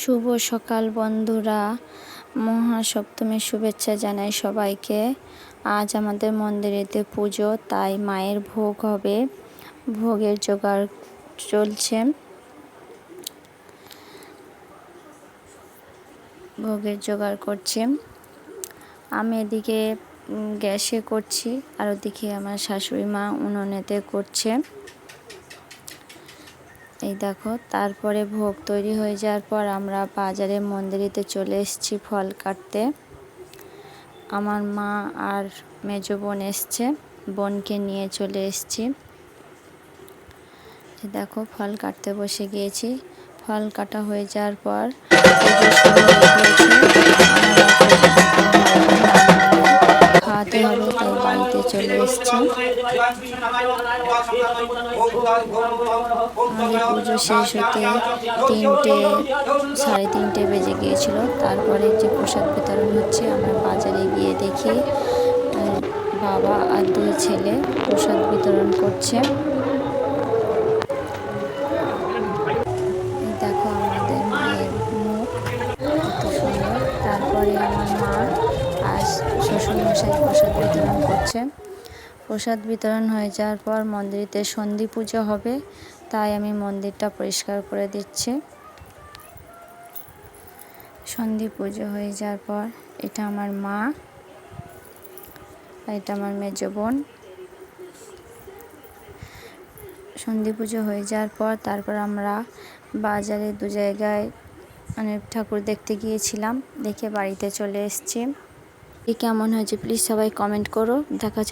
শুভ সকাল বন্ধুরা, মহাসপ্তমীর শুভেচ্ছা জানাই সবাইকে। আজ আমাদের মন্দিরেতে পুজো, তাই মায়ের ভোগ হবে, ভোগের জোগাড় চলছে। ভোগের জোগাড় করছে। আমি এদিকে গ্যাসে করছি, আর ওদিকে আমার শাশুড়ি মা উনুনেতে করছে। এই দেখো, তারপরে ভোগ তৈরি হয়ে যাওয়ার পর আমরা বাজারে মন্দিরেতে চলে এসেছি ফল কাটতে। আমার মা আর মেজো বোন এসছে, বোনকে নিয়ে চলে এসেছি। দেখো, ফল কাটতে বসে গিয়েছি। ফল কাটা হয়ে যাওয়ার পর খাওয়াতে হবে, তাই বাড়িতে চলে এসেছি। আমাদের পুজো শেষ হতে 3:30 বেজে গিয়েছিল। তারপরে যে প্রসাদ বিতরণ হচ্ছে, আমরা বাজারে গিয়ে দেখি বাবা আর 2 ছেলে প্রসাদ বিতরণ করছে। দেখো আমাদের মায়ের মুখ কত সুন্দর। তারপরে আমার মা আর শ্বশুরমশাই প্রসাদ বিতরণ করছে। প্রসাদ বিতরণ হয়ে যাওয়ার পর মন্দিরেতে সন্ধি পুজো হবে, তাই আমি মন্দিরটা পরিষ্কার করে দিচ্ছি। সন্ধি পুজো হয়ে যাওয়ার পর এটা আমার মা, এটা আমার মেজো বোন। সন্ধি পুজো হয়ে যাওয়ার পর তারপর আমরা বাজারে 2 জায়গায় ঠাকুর দেখতে গিয়েছিলাম, দেখে বাড়িতে চলে এসেছি। কেমন হয়েছে প্লিজ সবাই কমেন্ট করো। দেখা